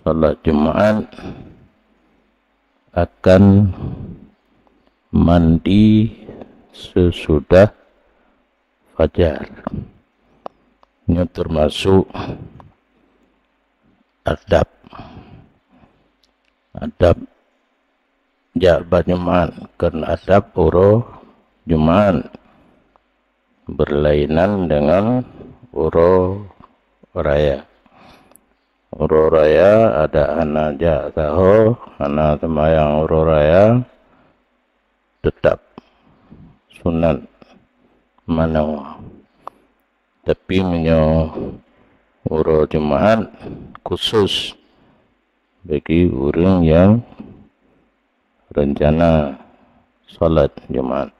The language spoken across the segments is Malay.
salat Jumat akan mandi sesudah fajar. Ini termasuk adab jabat Jumat, karena adab uro Jumat berlainan dengan uro raya. Uro raya ada anak jak tahu, anak sembahyang uro raya tetap sunat mana. Tapi menyo uro Jumat khusus bagi orang yang rencana salat Jumat.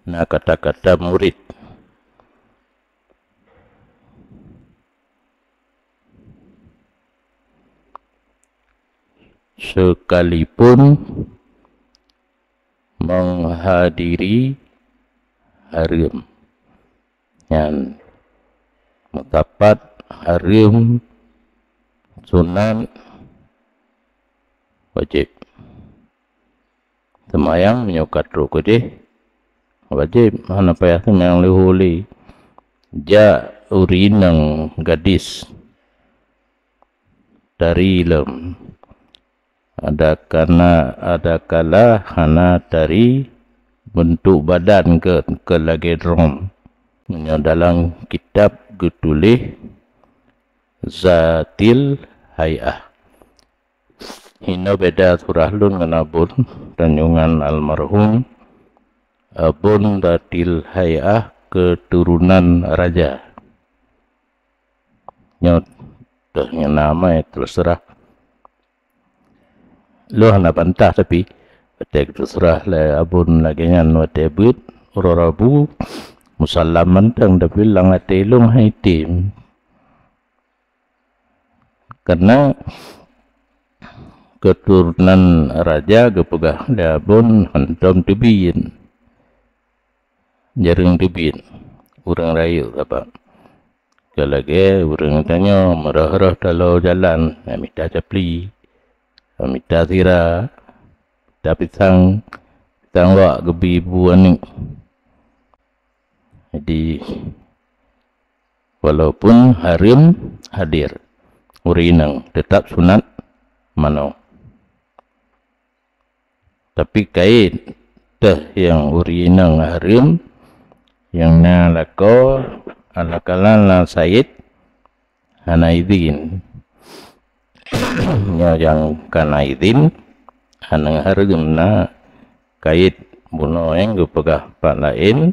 Nah, kata-kata murid. Sekalipun menghadiri harim yang mutapat harim sunat wajib. Semayang menyukat ruku deh wajib. Mana payah semayang lihuli ja urinang gadis dari lem ada kala hana dari bentuk badan ke lagi drom. Dalam kitab getulih zatil hayah. Hina beda surah lun nganabun tanjungan almarhum abun zatil hayah keturunan raja. Nyotnya nama terserah. Lu hana bantah tapi betek terserah le abun lagi ngan watebut urabu musallam mentang tapi lang atelung haitim. Karena keturunan raja kepegah dabun hantam tibin jaring tibin orang rayu apa kalage orang tanya merah-merah kalau jalan minta capli minta tira tapi sang wak gebi buan ni. Jadi walaupun harim hadir urinang tetap sunat mano. Tapi kait teh yang urinang harim yang nalako alakalan la said hana izin. Yang kana izin hana harim na kait buno yang gepegah pak lain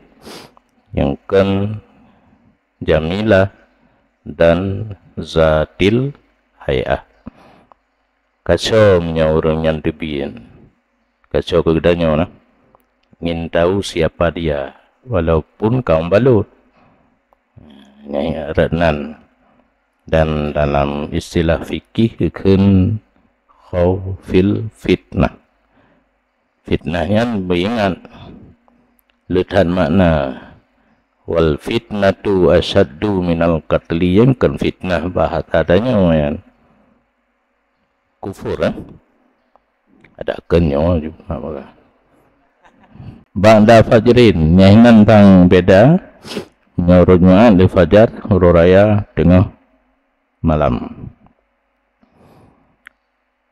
yang kan jamilah dan zatil hayah. Kacau orang yang dibien. Kacau kegedanyo na. Ingin tahu siapa dia. Walaupun kaum balut. Ini renan. Dan dalam istilah fikih ikun khawfil fitnah. Fitnahnya beringat. Letan makna. Wal fitnatu asyaddu minal qatli, yang kan fitnah bahat adanya yang kufur ada kenyo juga ba'da fajrin nyahinan tang beda nyoronyaan di fajar raya tengah malam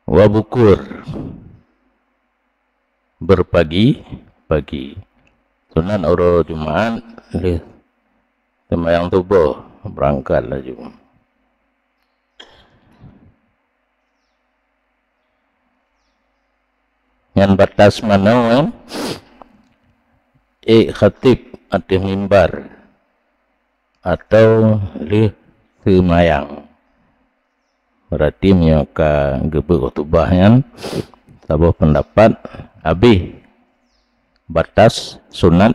wa bukur berpagi pagi sunan uro Jumat sembahyang subuh berangkatlah juga. Yang batas mana khatib atau mimbar atau sembahyang berarti menyaka gebek khutbahnya sebuah pendapat habis batas sunat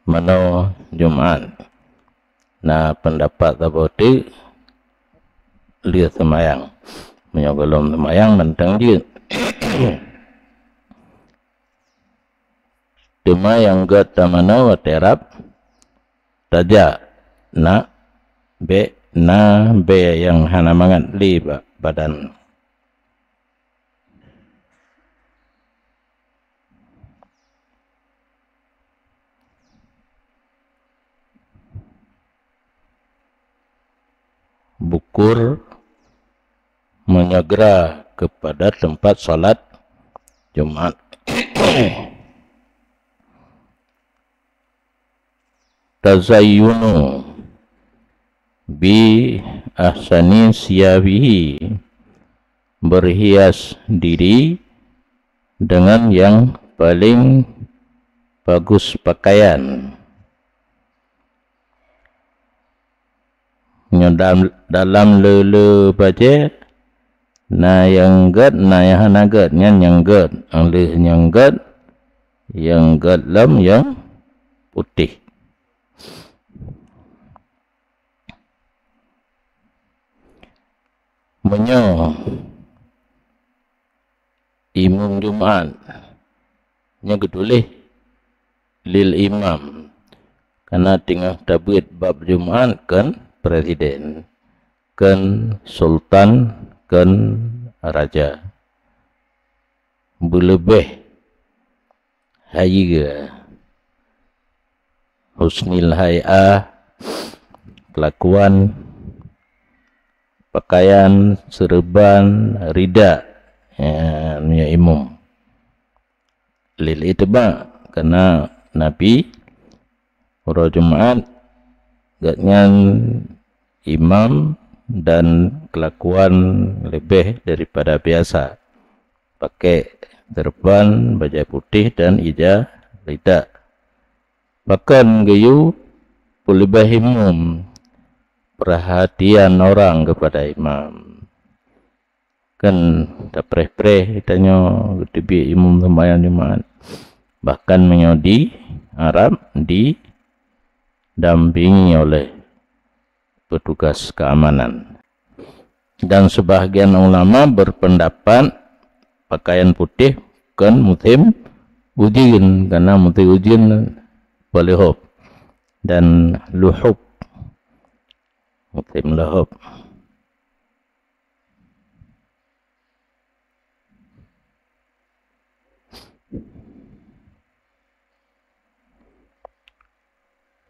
mano Jumat. Nah pendapat tadi lihat semayang menyogolom semayang tentang dia cuma yang gata mana waterap tajak nak be na be yang hana mangat li badan. Bukur menyegera kepada tempat salat Jumat. Tazayyunu bi ahsani siyabihi, berhias diri dengan yang paling bagus pakaian. Dalam lele baca na yang gad na yang hana gad nyan yang gad alih yang gad lam yang putih. Menyo imam Jumat nya gedulih lil imam karena tengah tabit bab Jumat kan presiden, kan sultan, kan raja. Berlebih hayya husnil hay'ah, kelakuan, pakaian, serban, rida ya imam. Lil itba karena Nabi ora Jumat gatnya imam dan kelakuan lebih daripada biasa, pakai serban, baju putih dan ijazah rida. Bahkan gayu lebih imam perhatian orang kepada imam. Kan tak preh-preh tanya tibi imam sembahyang Jumat. Bahkan menyodi Arab didampingi oleh petugas keamanan. Dan sebahagian ulama berpendapat pakaian putih kan musim ujian, karena musim ujian boleh hub dan luhub musim luhub.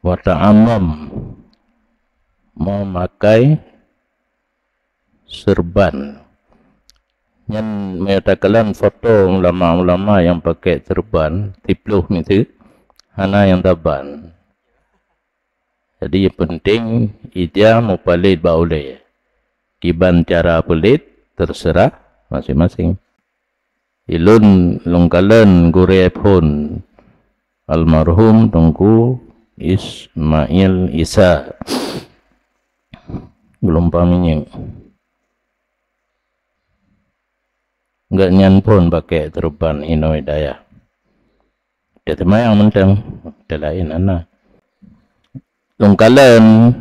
Wa ta'ammam memakai serban. Yang menyatakan foto ulama-ulama yang pakai serban tipluh itu hana yang taban. Jadi yang penting ija mau palit boleh. Kiban cara palit terserah masing-masing. Ilun longkalan gure pun almarhum Tengku Ismail Isa belum paminying enggak nyan pun pakai terban Ino Hidayah. Dia temayang mentang dia lain anak longkalan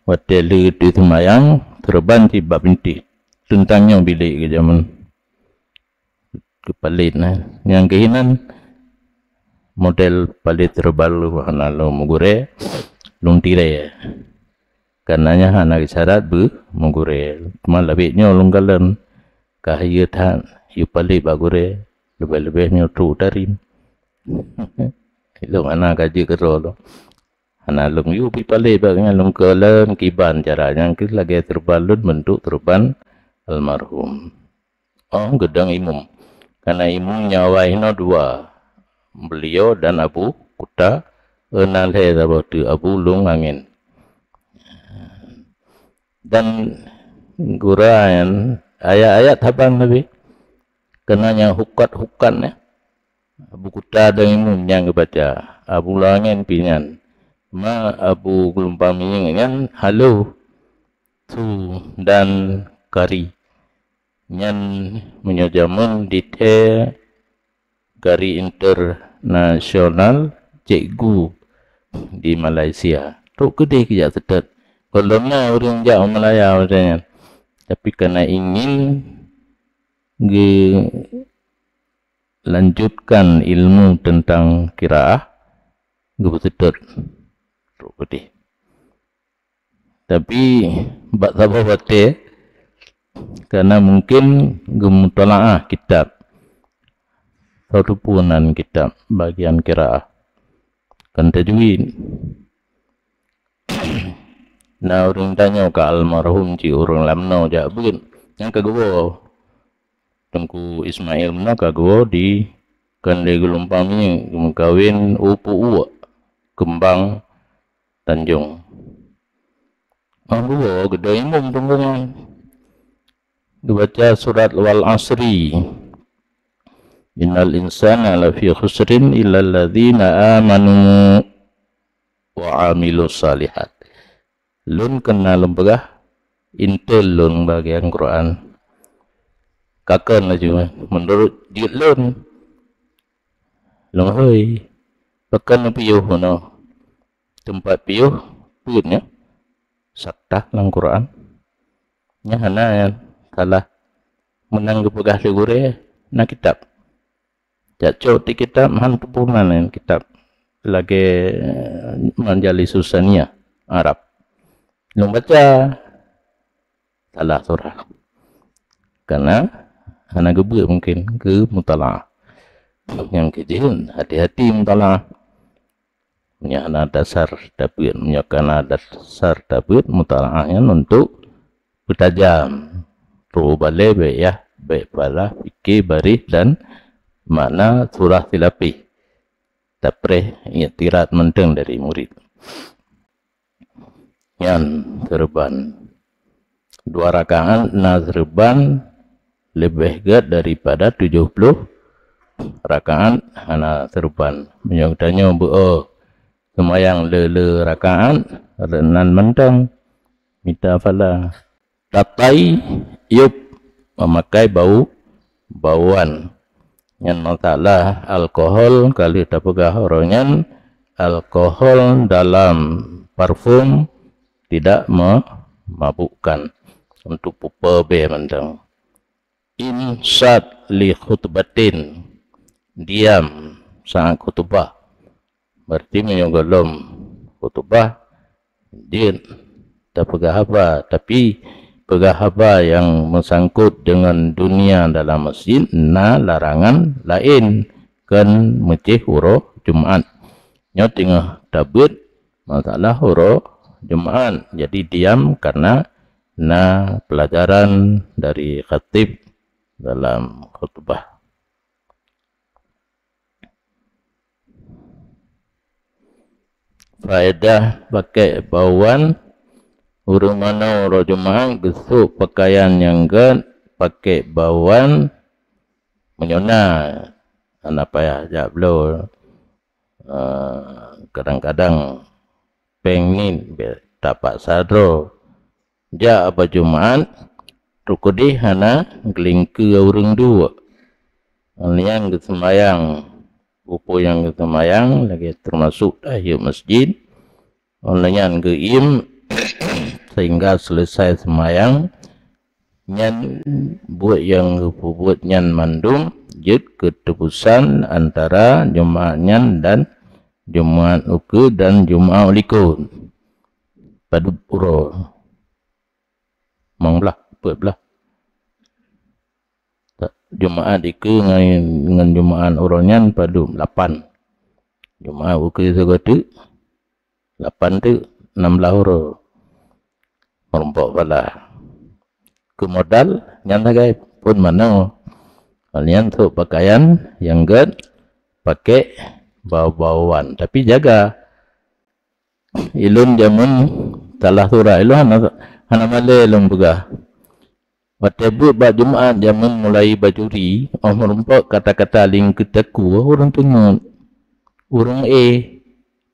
wateli di temayang terban tiba binti tentangnya bilik ke zaman kepalit yang kehinan model palit terbaru hana lo mugure lung tire karenanya hana isyarat bu mugure cuma lebihnya lunggalan kahiyatan yu palit bagure lebih-lebihnya tu tarim lo hana gaji kero lo hana lung yu pi palit bagnya lunggalan kiban caranya kita lagi terbalut bentuk terban almarhum gedang imam karena imam nyawahina dua, beliau dan Abu Kuta enalhe sabatu Abu Lung Angin. Dan guraian ayat-ayat habang Nabi kenanya hukat-hukat ya. Abu Kuta dan imam yang baca Abu Langin pinyan ma Abu Gelumpang minyan halo tu dan kari nyan menyojamun dite Gari internasional cikgu di Malaysia. Tok gede kerja sedot. Kolomnya orang jauh Malaya macamnya. Tapi karena ingin lanjutkan ilmu tentang qiraah, gue sedot Truk putih. Tapi bak sabah batik karena mungkin gemutalaah kitab sautupunan kitab bagian kiraah kan tajwid. Nah orang tanya ke almarhum ci orang lamno jak bun yang kagwo Tengku Ismail mena kagwo di kan de gelompami kawin upu uwa kembang Tanjung. Gua gede imum tunggungan. Dibaca surat wal asri. Innal insana lafi khusrin illa alladhina amanu wa amilus salihat. Lun kena lembagah intel lun bagian Quran. Kakan aja menurut dia lun. Lun hoi. Pakan piuh no. Tempat piuh punya sakta dalam Quran. Nya hana yang salah menang kepegah segure na kitab. Jacok di kitab hantu punan kitab lagi menjali susania Arab. Lu baca salah surah. Karena hana gebuk mungkin ke mutalaah. Yang kecil hati-hati mutalaah. Menyana dasar dapat menyokana dasar dapat mutalaahnya untuk bertajam rubale be ya be pala fikir baris dan makna surah tilapi tapreh i'tirat menteng dari murid yang serban 2 rakaat nazrban lebih gad daripada 70 rakaat hana serban menyokanya semayang le rakaat renan mentang minta fala tatai yup memakai bauan yang masalah alkohol kali dapegah oronyan alkohol dalam parfum tidak memabukkan untuk pupa be mentang insad li khutbatin diam saat khutbah. Berarti menyogolom khutbah dia tak pegah apa, tapi pegah apa yang mengsangkut dengan dunia dalam masjid na larangan lain kan mecih huruf Jumaat. Nya tengah dabut masalah huruf Jumaat. Jadi diam karena na pelajaran dari khatib dalam khutbah. Faedah pakai bauan urang mana orang Jumaat gesuk pakaian yang gan pakai bauan menyona apa ya jak blo kadang-kadang pengin dapat sadro ja apa Jumaat rukudi hana gelingke urang dua yang kesemayang upo yang kesemayang lagi termasuk tahiyat masjid onlayan geim sehingga selesai semayang nyan buat yang buat nyan mandung jid ketebusan antara Jumaat nyan dan Jumaat uku dan Jumaat liku pada pura manglah belah Jumaat iku dengan Jumaat uronyan padu 8. Jumaat uku segotu 8 tu 16 uro. Merompok pala. Ke modal nyantai pun mana kalian tu pakaian yang gad pakai bau-bauan tapi jaga ilun jamun salah surah ilun hana male ilun begah. Watebut bak Jumaat jamun mulai bajuri, merompok kata-kata ling ketaku orang tengok. Orang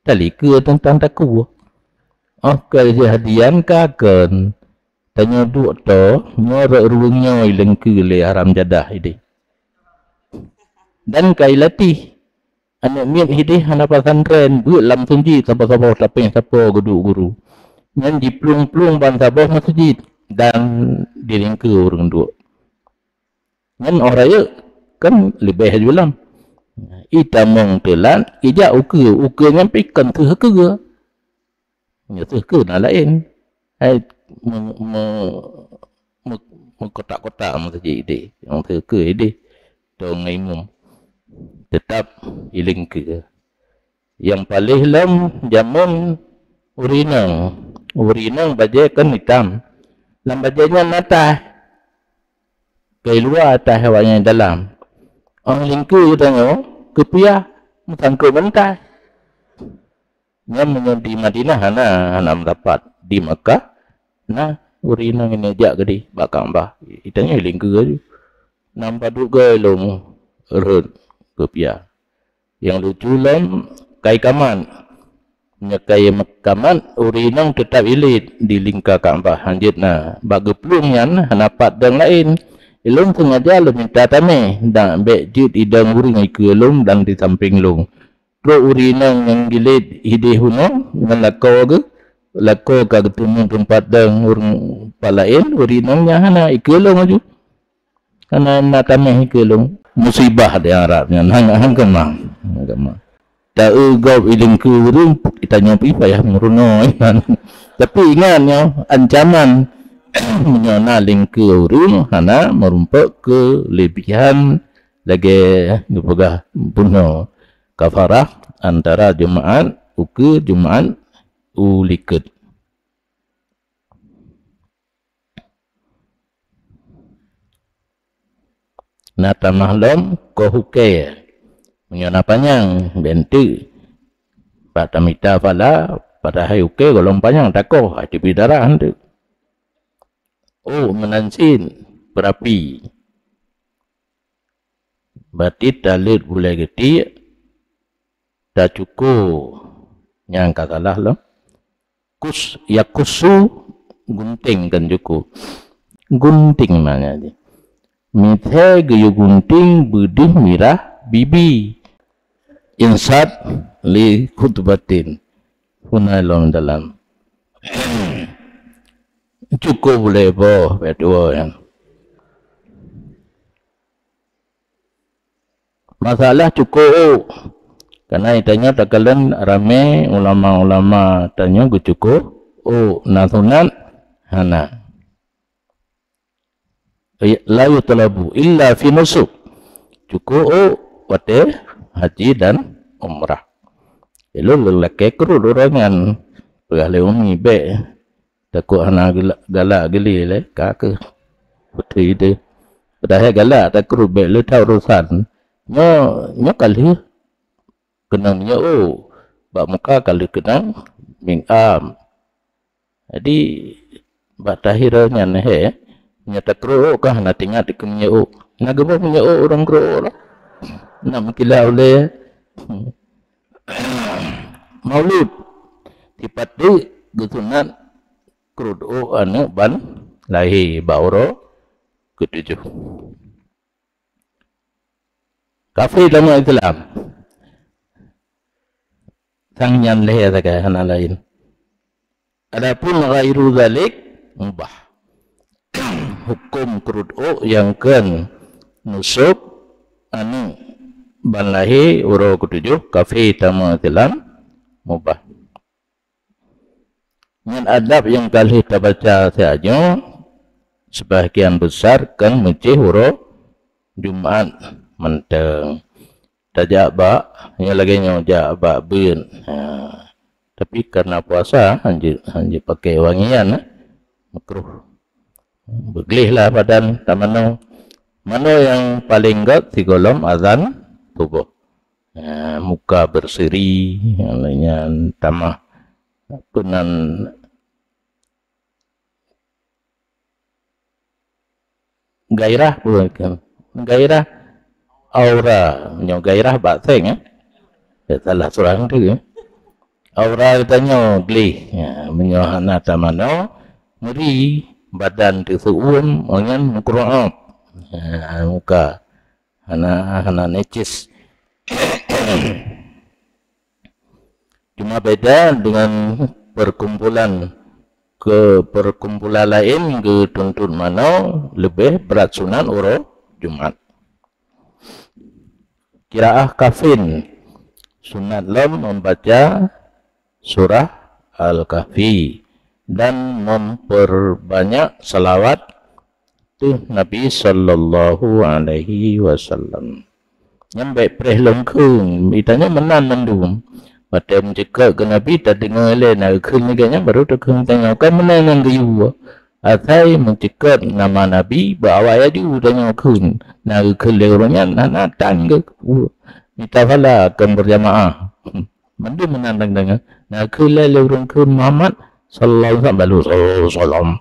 tali ke tentang taku. Kejadian kakan. Tanya duk to, nyorok ruangnya ilang ke le haram jadah ini. Dan kai latih. Anak miat hidih hana pasantren, buat lam sunji sabah-sabah tapeng siapa guru. Nyan diplung-plung ban sabah masjid. Dan diringke orang dua. Kan orang ya kan lebih jualan. Ita mong telan ija uke nyampikan tu ke. Nyata ke nak lain. Hai kotak-kotak saja ide. Yang ke ide. Dong imum. Tetap iling ke. Yang paling lam jamun urinang. Urinang bajai kan hitam. Lam bajainya natah. Kai luar atas hawanya dalam. Orang lingku tanya, kepiah sangka mentah. Yang di Madinah hana mendapat di Makkah. Nah, urinang ini ajak gede bakang bah. Itanya lingku aja. Nampak juga long erut kepiah. Yang lucu lam kai kaman. Nyekai kaman urinang tetap ilit di lingkar Kaabah hanjit na. Bagi pelung yan hanapat dan lain. Ilung sengaja lu minta tanah dan ambek jut idang uring ke ilung dan di samping lung. Terus urinang yang gilit hidih hunang dengan lakau ke. Lakau ke ketemu tempat dan urang palain urinangnya hana ikelung aja. Hana nak tanah ikelung. Musibah dia Arabnya. Hang kemah. Tak gop iling ke urung ditanya pipa ya meruno. Tapi ingatnya ancaman menyonaling ke urung hana merumpak kelebihan lagi gepegah puno kafarah antara Jumaat uke Jumaat uliket. Nata mahlum ko hukai menyona panjang bentu patamita fala pada hai uke golong panjang takoh hati bidara hantu. Oh, menansin berapi. Batit dalit boleh geti. Dah cukup. Yang katalah lah. Yakusu gunting kan cukup. Gunting mana ni? Mithe gayu gunting bedih mirah bibi. Insat li khutbatin. Punai long dalam. Cukup boleh boh berdua yang masalah cukup karena itanya takalan rame ulama-ulama tanya gue cukup nasunat hana la yutlabu illa fi nusuk cukup wate haji dan umrah elu lelaki kru dorangan pegale umi be takut hana galak geli le kake putih itu dah galak tak kerubek le tahu urusan nyo kali kenangnya bak muka kali kenang mingam jadi bak tahirnya ne nyata kru kah hana tinggal dikemnya nagemo punya orang kru lah nak kilau le maulud tipati gutunat krud anu ban lahi bauro ketujuh. Kafir dalam Islam. Sangyan leher saja hana lain. Adapun ghairu zalik mubah. Hukum krud yang kan nusuk anu ban lahi uro ketujuh kafir dalam Islam mubah. Dengan adab yang kali kita baca saja, sebahagian besar kan mencih huruf Jumaat menteng. Tajak bak, yang lagi nyojak bak bin. Tapi karena puasa, hanya pakai wangian, makruh. Beglih lah badan, tamano. Mana yang paling gak di golong azan tubuh. Muka berseri, yang lainnya tamah. Penan gairah bukan gairah aura nyo gairah bateng salah surang tu aura katanya gli menyohana tamano muri badan tu suun ongan Quran muka hana necis. Cuma beda dengan perkumpulan lain ke tuntut mana lebih berat sunat uro Jumat. Kiraah kafin sunat lam membaca surah Al-Kahfi dan memperbanyak salawat tu Nabi sallallahu alaihi wasallam. Nyampe preh lengkung, itanya menan mendum. Pada mencekak ke Nabi tak dengar le nak khun ni kanya baru tak khun tengok kan menan nang giu. Atai mencekak nama Nabi bawa ya di tanya khun. Nak khun le orangnya nak tan ke. Minta pala akan berjamaah. Mendum menan dengar. Nak khun le orang khun Muhammad sallallahu alaihi wasallam.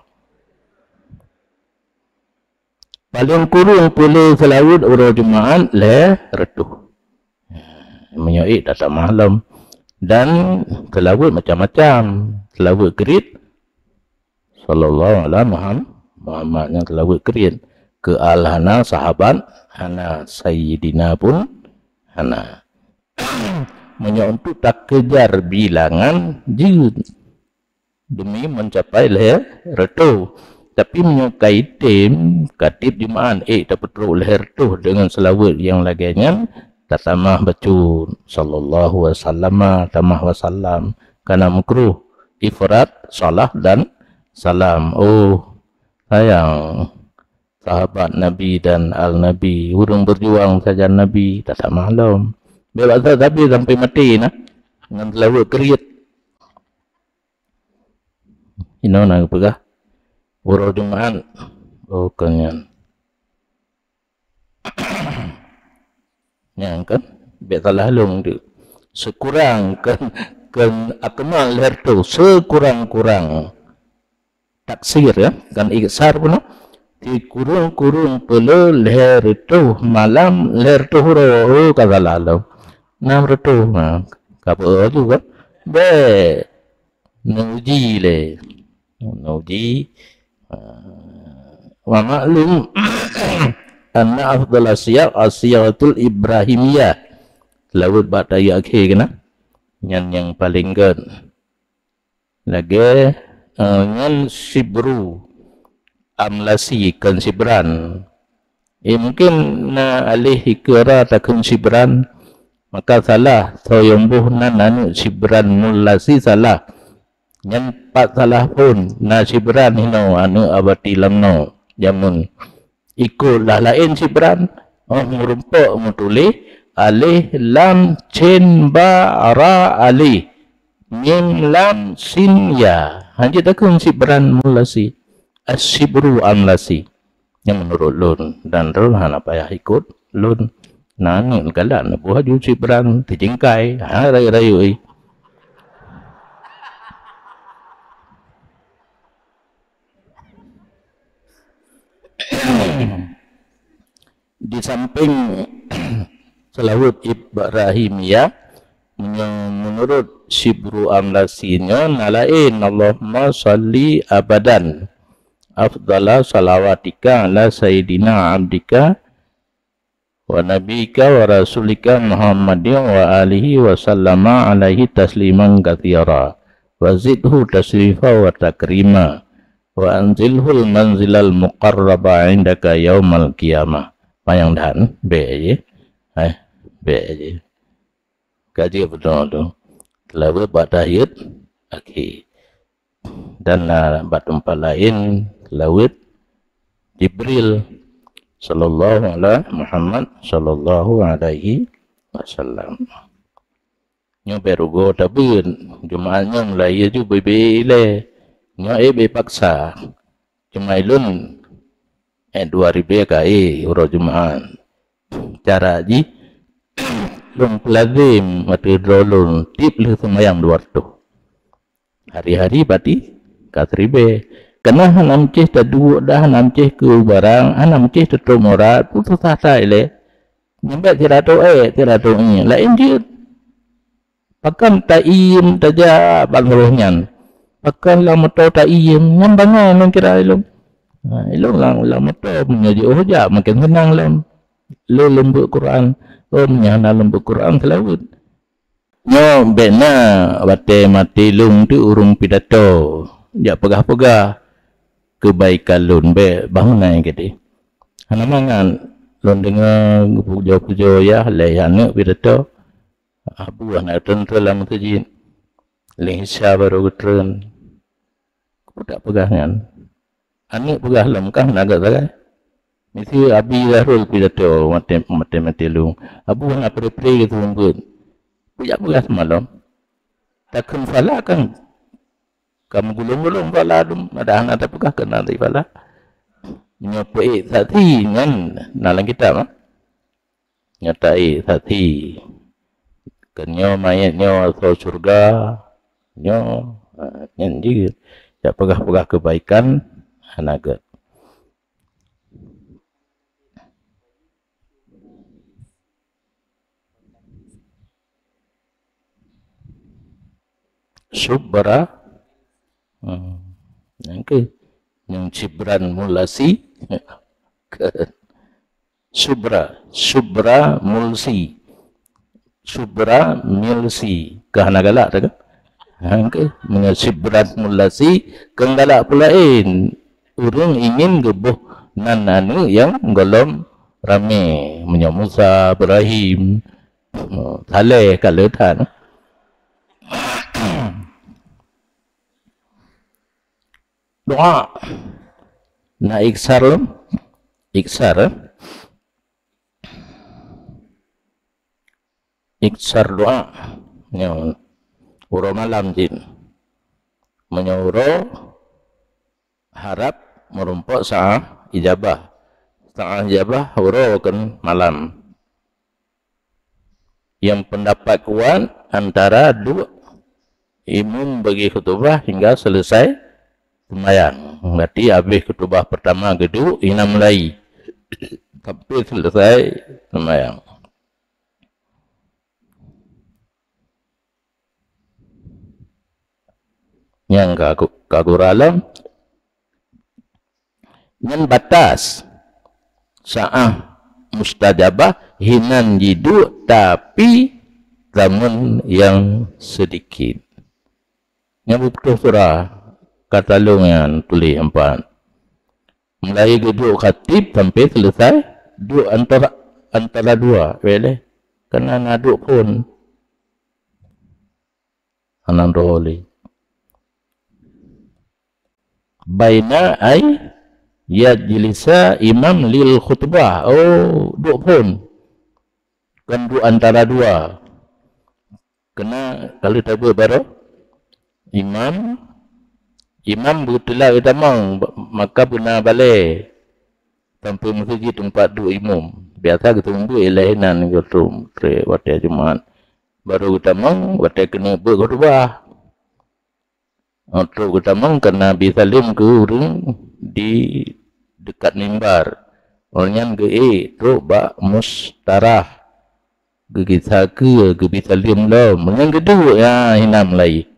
Paling kurung boleh selawat orang Jumaat le reduh. Menyoik datang malam. Dan selawat macam-macam. Selawat kerit. Sallallahu alaihi Muhammad yang selawat kerit. Ke al-hana sahabat. Hana sayyidina pun. Hana. Menyoik untuk tak kejar bilangan. Jid. Demi mencapai le reduh. Tapi menyukai tim katib Jumaat tak perlu leher tu dengan selawat yang laginya tak tamah baca sallallahu wasallam tamah wasallam karena makruh ifrat salah dan salam. Oh sayang sahabat Nabi dan al-Nabi urung berjuang saja Nabi tak maklum bebas tapi sampai mati nah dengan selawat kerit ino nak pegah Orang Jumaat, oh kanyan. Yang kan, betalah long tu. Sekurang kan akmal leher tu sekurang-kurang taksir ya, kan iksar pun. Di kurung-kurung pelu leher itu malam leher tu huru kata lalu. Nam retu, kapal tu kan. Be, nuji le, nuji. Wa maklum anna afdal asyiatul ibrahimiyah lawat bataya akhir kena yang paling kan lagi yang sibru amlasi kan sibran mungkin na alih ikra takun sibran maka salah soyombuh na nanu sibran mulasi salah yang pat salah pun na sibran hino anu abati lamno jamun ikutlah lain sibran merumpuk mutulih alih lam cin ba ra alih mim lam sin ya hanya takun sibran mulasi as-sibru amlasi yang menurut lun dan rohan apa ya ikut lun nanu galak na buah ju sibran dijengkai rayu-rayu di samping selawat Ibrahimiyah menurut sibru amlasinya nalain Allahumma salli abadan afdala salawatika ala sayyidina abdika wa nabika wa rasulika Muhammadin wa alihi wa sallama alaihi tasliman katsira wa zidhu tasrifa wa takrima wa anzilhul manzilal muqarraba indaka yaumal qiyamah. Payang dan be aje. Be aje. Kaji betul tu. Lalu buat tahiyat akhir. Dan tempat lain lawat Jibril sallallahu alaihi Muhammad sallallahu alaihi wasallam. Nyo berugo tabun Jumaatnya mulai ju bebele. Nyo be paksa. Cuma ilun 2000 kai uro Jumaat. Cara ji lung lazim mati drolun tip le semayang 200. Hari-hari pati katribe. Kena hanam ceh tadu dah hanam ceh ke barang hanam ceh tetu morat putus asa ile. Nyampe tirato tirato ini. Lain dia pakan taim taja bangrohnya. Pakan la moto taim nyambangan nang kira ilung. Ilung lang moto mengaji ja makin senang lam. Lo lembut Quran. Menyana lembut Quran selawat. Nyo bena bate mati lung tu urung pidato. Dia pegah-pegah kebaikan lun be bangunai kete. Hana mangan lun dengar pujo-pujo ya le anak pidato. Abu anak tentu lam tejin. Lehsya baru getren. Budak pegangan. Anik pegah lemkah naga sagai. Mesti abi darul pidato mati lung. Abu nak pre-pre gitu pun. Pujak pegah semalam. Takkan fala kan. Kamu gulung-gulung fala dum. Ada anak tak pegah kena nanti fala. Nyopai sati kan. Nalang kita mah. Nyotai sati. Kenyo mayat nyo atau surga. Nyo. Nyan juga. Ya pegah-pegah kebaikan. Naga. Subra yang cibran mulasi subra mulsi subra milsi kahana galak tak ke mengcibran mulasi kengalak pulain urang ingin gebuh nananu yang golom rame menyamusa Ibrahim Saleh kaletan doa na iksar doa yang uro malam jin menyuruh harap merumpuk sa'ah ijabah uro kan malam yang pendapat kuat antara dua imam bagi khutbah hingga selesai sembahyang. Berarti habis khutbah pertama kedua ina mulai sampai selesai sembahyang. Yang kaguralam yang batas sa'ah mustajabah hinan jidu tapi zaman yang sedikit. Yang betul surah kata yang tulis empat. Mulai duduk khatib sampai selesai duduk antara dua. Boleh. Kena naduk pun. Anan roholi. Baina ay yajlisa imam lil khutbah. Oh, duduk pun. Kan duduk antara dua. Kena kalau tak baru Imam betulah kita mang maka puna balik tanpa masjid tempat duduk imam. Biasa kita tunggu elainan gitu waktu Jumaat. Baru kita mang waktu kena berkhutbah. Waktu kita mang kena bisalim ke urang di dekat mimbar. Orangnya ke tu bak mustarah. Ke kisah ke bisalim lah. Yang kedua ya hinam lagi.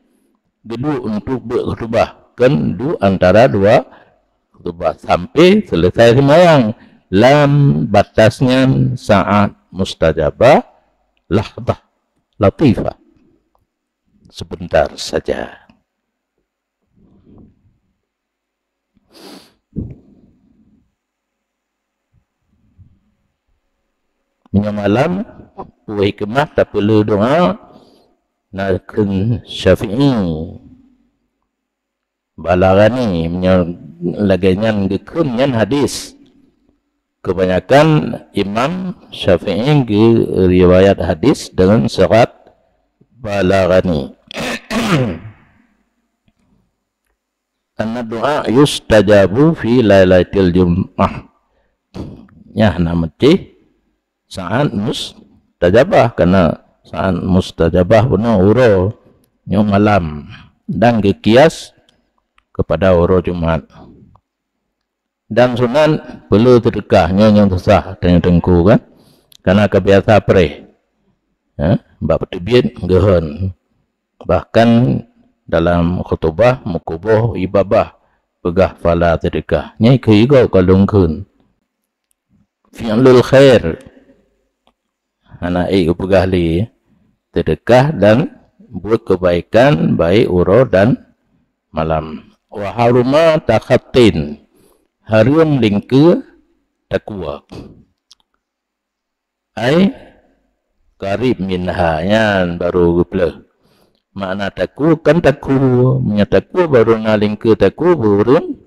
Geduk untuk berkhutbah. Kan du antara dua khutbah sampai selesai sembahyang. Lam batasnya saat mustajabah lahdah latifah. Sebentar saja. Malam hikmah tak perlu doa nakun Syafi'i Balagani laganya gekun yang hadis. Kebanyakan Imam Syafi'i ke riwayat hadis dengan syarat Balagani. Anna doa yustajabu fi lailatul jum'ah. Ya namanya saat mustajabah karena saat mustajabah benar uro yang malam dan kekias kepada uro Jumat. Dan sunan perlu sedekahnya yang susah dengan dengku kan, karena kebiasa perih. Ya, bab tebien gehon. Bahkan dalam khutbah mukubuh ibabah pegah fala sedekah. Nyai ke igo kalungkeun. Fi'lul khair. Anak pegah li sedekah dan buat kebaikan baik uro dan malam. Wa haruma takhatin harum lingke takwa ai karib minha yan baru geplah Makna taku kan taku, menyataku baru ngaling ke taku burun.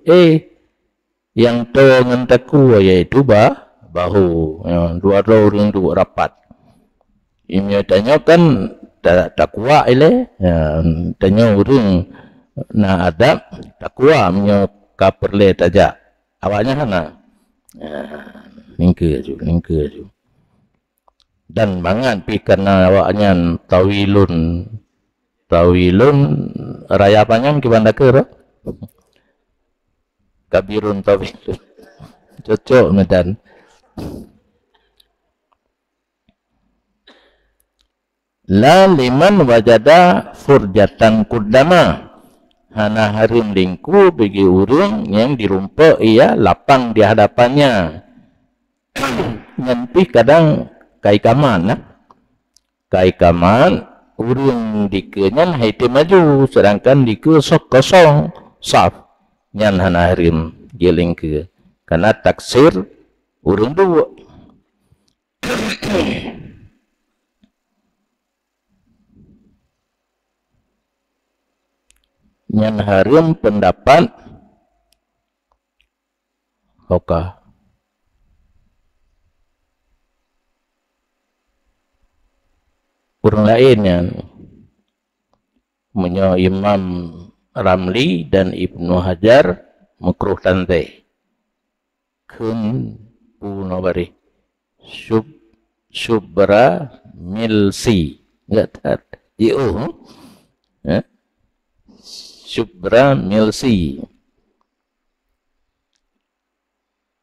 Yang to ngan taku yaitu bahu. Dua orang dua rapat. Ini tanya kan takwa ile. Tanya orang na adab takwa menyo kaperle taja. Awaknya sana. Lingke ju. Dan banget pi karena awaknya tawilun raya panjang kibanda ke kabirun tawilun cocok medan. La liman wajada furjatan kudama, hana harim lingku bagi urung yang dirumpa ia lapang di hadapannya. Nanti kadang kai kaman urung dikenyan haite maju sedangkan diku sok kosong saf nyan hana harim geling ke karena taksir urung dua. Nyan harim pendapat oka orang lainnya menyo Imam Ramli dan Ibnu Hajar makruh tante kun punobari subra milsi enggak tar subra milsi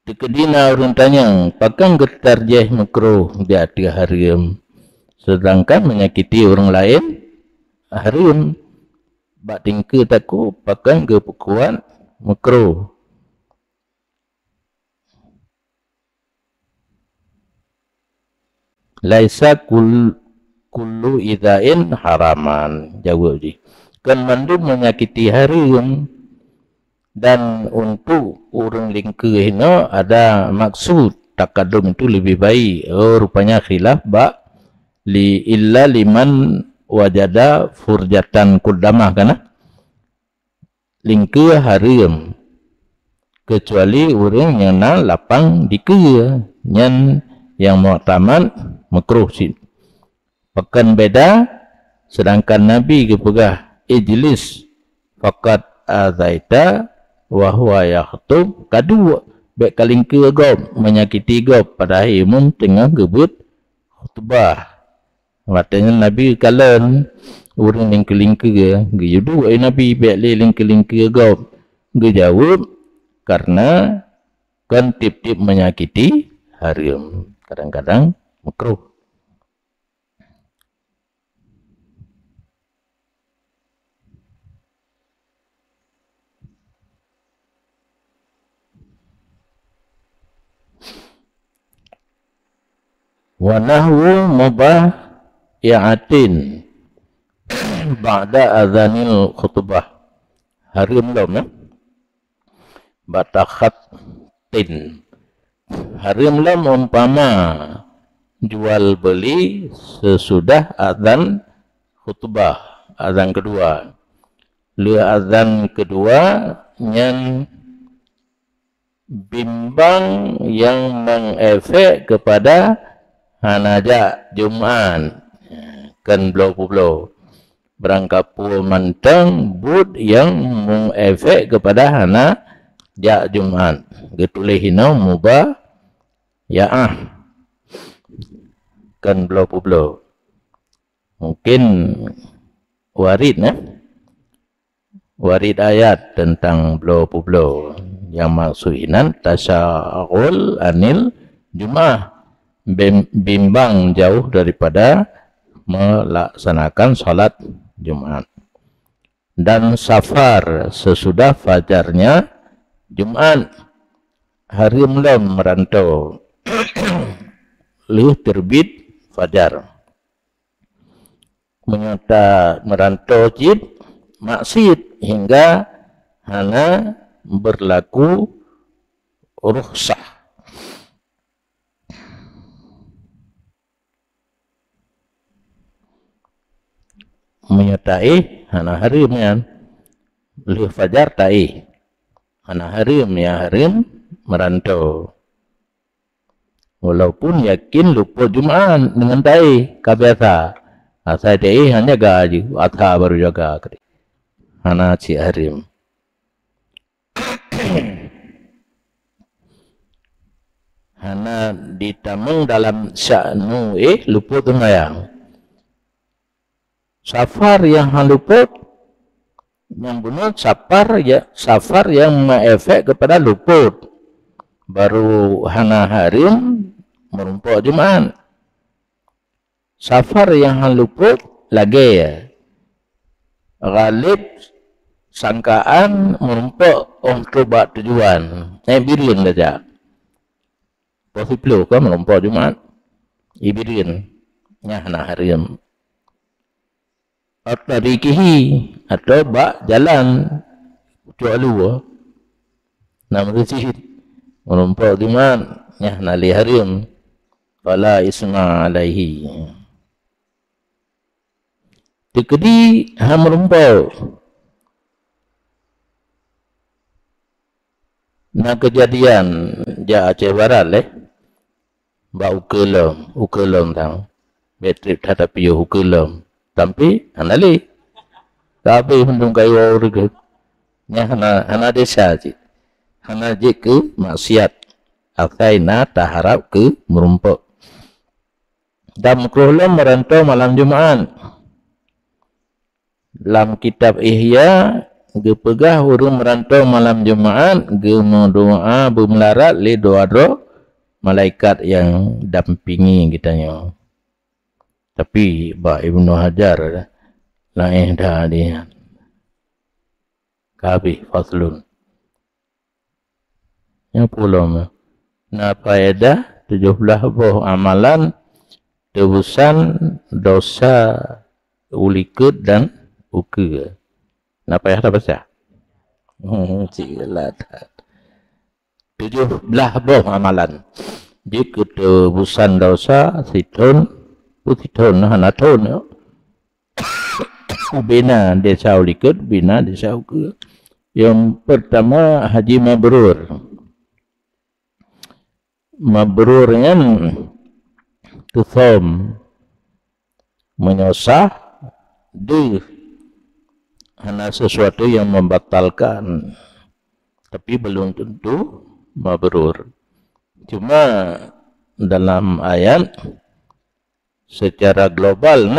dikedina orang tanya pakang getar jeh makruh dia tiga harim sedangkan menyakiti orang lain harim bak tingke taku pakan ke pekuan makruh. Laisa kullu idzain haraman jawab di kan mandum menyakiti harim dan untuk orang lingke hina ada maksud takadum itu lebih baik. Rupanya khilaf bak li illa liman wajada furjatan kudamah kana lingke harim kecuali orang yang na lapang dike nyan yang mu'taman makruh sih pakan beda sedangkan Nabi kepegah ijlis faqat azaita wa huwa yakhutub kadua baik kalingke gob menyakiti gob pada imam tengah gebut khutbah. Matanya Nabi kalan orang yang kelingke gejudu Nabi biak lingke gau gejawab karena kan tip-tip menyakiti harim kadang-kadang makruh. Wa nahwu mubah i'atin ba'da azanil khutbah harim lam batakhat tin harim lam umpama jual beli sesudah azan khutbah azan kedua le azan kedua yang bimbang yang mengefek kepada hanaja Jumat kan blow berangkat pul mantang bud yang mengefek kepada hana ja Jumat getuleh hina mubah ya kan blow mungkin warid warid ayat tentang blow yang maksudnya tasya'ul anil Jumat bimbang jauh daripada melaksanakan salat Jumat dan safar sesudah fajarnya Jumat harim lam merantau liu terbit fajar menyata merantau jid maksud hingga hana berlaku rukhsah. menyertai hana harim kan leh fajar tai hana harim ya harim merantau walaupun yakin lupa Jumaat dengan tai kabiasa saya tai hanya gaji atha baru jaga hana ci harim hana ditamung dalam sya'nu lupa tengayang safar yang luput yang benar safar yang mengefek kepada luput baru hana harim merumpuk Jumaat safar yang luput lagi ghalib sangkaan merumpuk untuk buat tujuan birin saja posible kan merumpuk Jumaat ibirin nya hana harim tarikihi atau bak jalan cualu nama sihir merumpuk Jumaat nya nali harim fala isma alaihi dikedi merumpuk na kejadian ja Aceh Barat ba ukelom tang betri tetapi ukelom tapi anali tapi mendung kayu orang nya hana desa je hana je ke maksiat asaina taharap ke merumpuk dan makruhlah merantau malam Jumaat dalam kitab Ihya gepegah urung merantau malam Jumaat doa bermelarat li doa malaikat yang dampingi kitanya. Tapi Pak Ibnu Hajar lain dah dia. Kabih faslun. Yang pulung. Na faedah 17 buah amalan tebusan dosa ulikut dan uke. Na payah tak baca? Cilat. 17 buah amalan. Jika tebusan dosa situn Putihun hanatun bina desa ulikut bina desa uke. Yang pertama haji mabrur. Mabrurnya tuthom menyosah di hana sesuatu yang membatalkan tapi belum tentu mabrur. Cuma dalam ayat secara global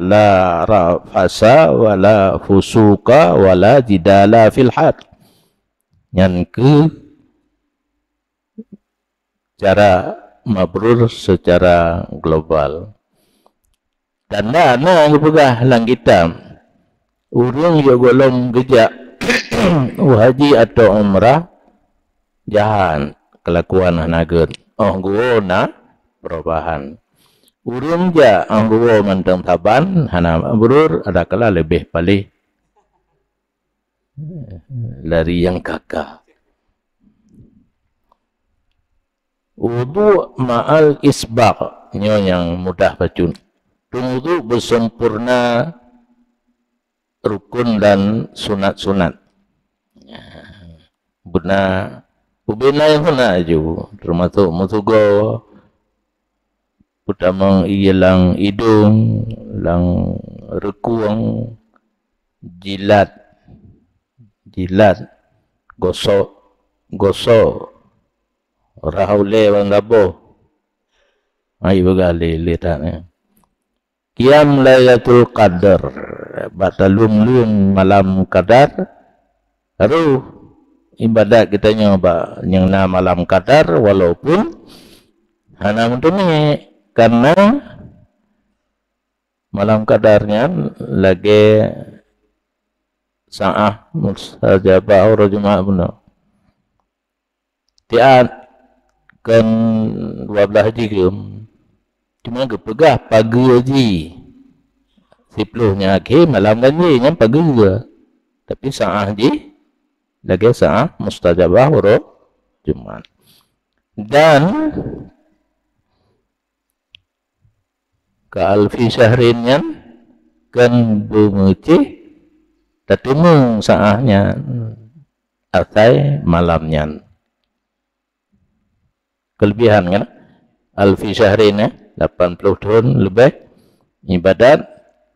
la rafasa wala fusuka wala jidala fil had. Yang ke cara mabrur secara global. Dan yang pegah lang kita urung yo golong gejak haji atau umrah jahan kelakuan hanageun guna perubahan. Urung ja angguwo mantang taban hana mabrur ada kala lebih palih lari yang kakak. Wudu ma'al isbaq nyo yang mudah bacun. Wudu bersempurna rukun dan sunat-sunat. Buna ubena yang huna ju termasuk musugo pertama ialang hidung, lang rekuang, jilat, gosok, rahaule bang gabo. Ayo begali lihatnya. Qiyam Lailatul Qadar, batalum malam Qadar. Haru ibadat kita nyoba yang nama malam Qadar walaupun hana mentuni. Karena malam kadarnya lagi sa'ah mustajabah orang Jumaat benar. Tiap kan 12 haji ke cuma kepegah pagi haji 10-nya ke malam haji yang pagi juga. Tapi sa'ah haji lagi sa'ah mustajabah orang Jumaat. Dan ke alfi syahrinnya kan bermecih tatemu saahnya asai malamnya. Kelebihan kan alfi syahrin 80 tahun lebih ibadat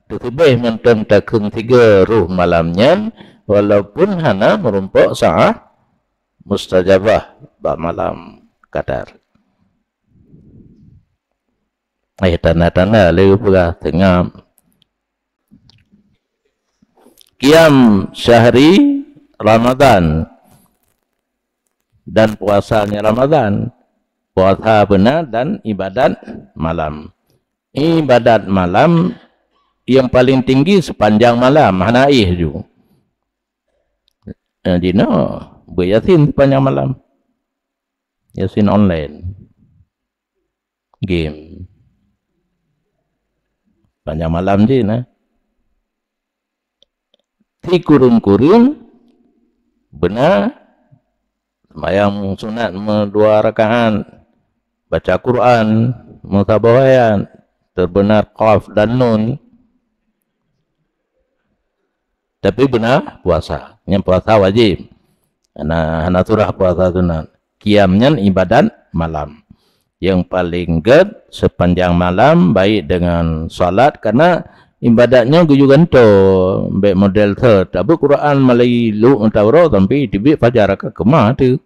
terlebih menton takun 3 ruh malamnya walaupun hana merumpuk saah mustajabah ba malam kadar. Tanda-tanda lepas tengah Qiyam syahri Ramadan dan puasanya Ramadan, puasa benar dan ibadat malam. Ibadat malam yang paling tinggi sepanjang malam, hanaih juga. Dino beryasin sepanjang malam. Yasin online. Game. Sepanjang malam je nah. Ti kurung-kurung benar sembahyang sunat 2 rakaat, baca Quran, mutabawayan, terbenar qaf dan nun. Tapi benar puasa, yang puasa wajib. Hana surah puasa sunat. Qiyamnya ibadat malam. Yang paling ged sepanjang malam baik dengan salat karena ibadatnya gujugan to baik model tu tapi Quran malai lu entawro tapi tibik fajar ka kemah tu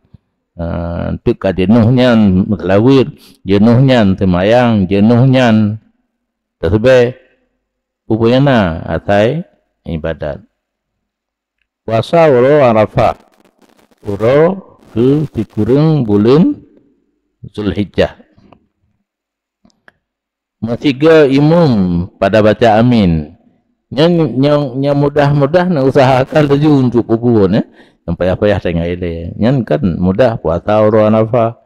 tu ka jenuhnya mutlawir jenuhnya semayang jenuhnya tersebut upayana atai ibadat puasa uro Arafah uro ke dikurung bulan Zulhijjah. Matiga imum pada baca amin. Yang mudah-mudah nak usahakan laju untuk kubur yang payah-payah tengah ile. Yang kan mudah puasa uro Arafah.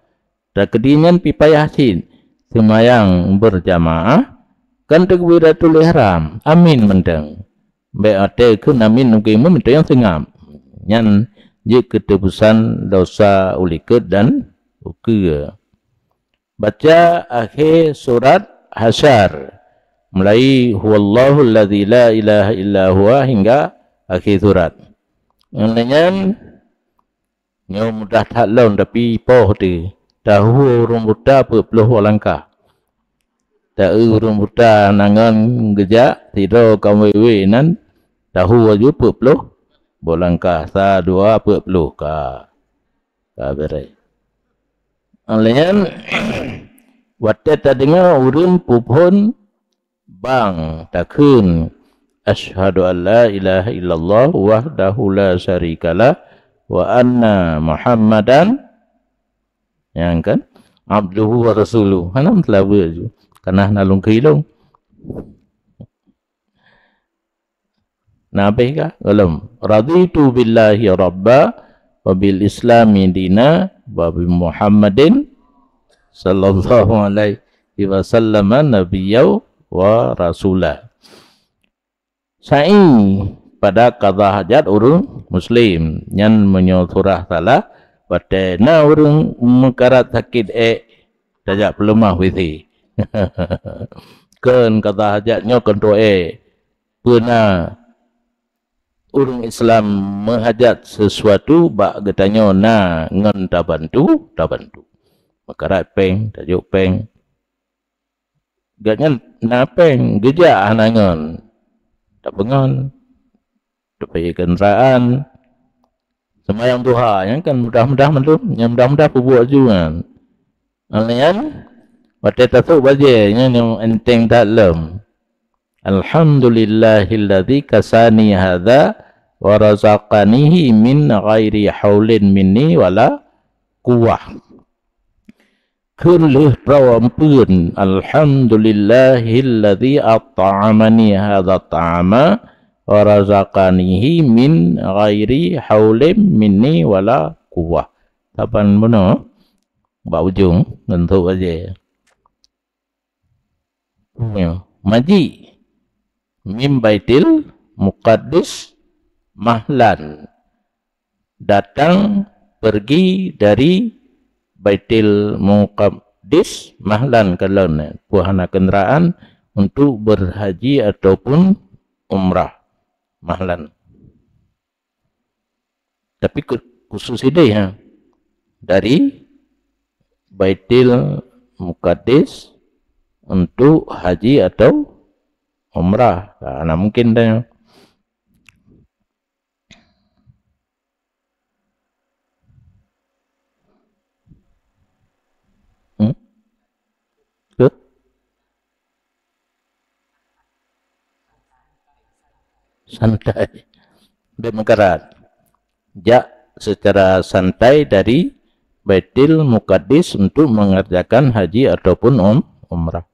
Dan kedinyan pi payah sin. Semayang berjamaah kan takbiratul ihram. Amin mendeng. Baik ate ke amin ke imum itu yang sengam. Yang je ketebusan dosa uliket dan ukur. Baca akhir surat Hasyar mulai huwallahu alladzi la ilaha illa huwa hingga akhir surat. Yang mudah tak laun tapi poh tu tahu urung buta puluh langkah. Tak urung buta nangan gejak tidur kamu nan tahu waju puluh langkah sa 20 ka berai. Yang waktu tadinya urun pupun bang takun asyhadu an la ilaha illallah wahdahu la syarikalah wa anna muhammadan yang kan abduhu wa rasuluh hanam telah berju karena nalung keilung nabi ka alam raditu billahi rabba wa bil islami dina wa bi muhammadin sallallahu alaihi wasallam nabiyyu wa rasulah. Sa'i pada qada hajat urung muslim yang menyoturah salah pada na urung mengkarat sakit tajak pelemah wisi. Kan qada hajatnya kontro pernah urung Islam menghajat sesuatu bak getanya na ngan tabantu makarat peng, tajuk peng. Gatnya na peng, gejak anangan. Tak pengan. Supaya kenderaan. Semayang duha, yang kan mudah-mudah melum. Yang mudah-mudah buat juga. Alian, waktu tatuk baje, yang enteng tak lem. Alhamdulillahilladzi kasani hadha wa razaqanihi min ghairi haulin minni wala quwwah. Kulluh rawampun alhamdulillahilladzi at'amani hadza ta'ama wa razaqanihi min ghairi haulin minni wala quwwah. Tapan benar ba ujung tentu aja. Maji min baitil muqaddis mahlan datang pergi dari Baitil Muqaddis mahlan kalan puhana kenderaan untuk berhaji ataupun umrah mahlan. Tapi khusus ini ya, dari Baitul Muqaddis untuk haji atau umrah. Nah, mungkin dah. Ke? Santai. Demokrat. Secara santai dari Baitul Muqaddis untuk mengerjakan haji ataupun umrah.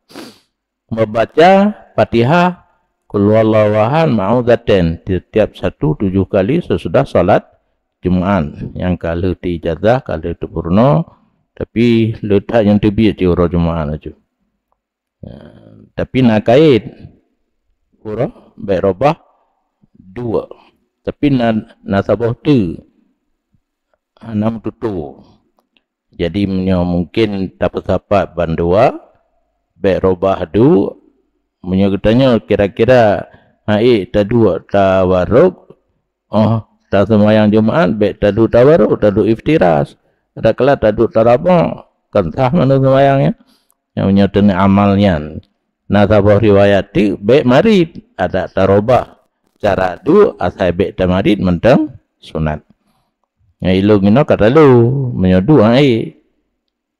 Membaca Fatihah Qul huwallahu ahad ma'udzatain setiap 7 kali sesudah salat Jumaat. Yang kalau di ijazah, kalau itu purna, tapi letak yang terbiak di orang Jumaat aja. Tapi nak kait pura baik robah 2. Tapi nasabah tu 6 tutu. Jadi mungkin dapat bandua baik robah 2 menyebutnya kira-kira tadu tawarruk tak semayang Jumaat baik tadu tawarruk tadu iftiras ada kala tadu tarabah kan sah mana semayangnya yang menyebutnya amalnya. Nasabah riwayat tu baik marid ada tarobah cara tu asal baik tamarid mentang sunat. Yang ilung ino kata lu menyodu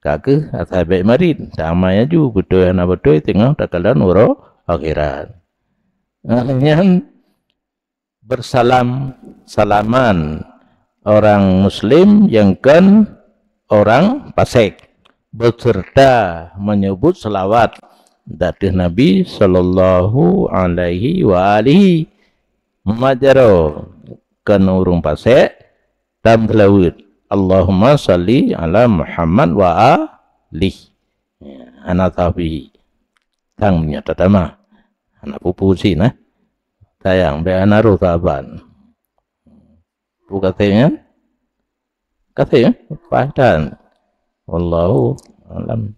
kake asal baik marid sama ju betul yang betul tengah takalan uro akhirat. Yang salaman orang muslim yang kan orang fasik beserta menyebut selawat dari Nabi sallallahu alaihi wa alihi majaro kan urung fasik tam kelawut Allahumma salli ala Muhammad wa alihi ana tabi tang nya tatama ana pupu si nah sayang be ana ro saban pu katanya padan wallahu alam.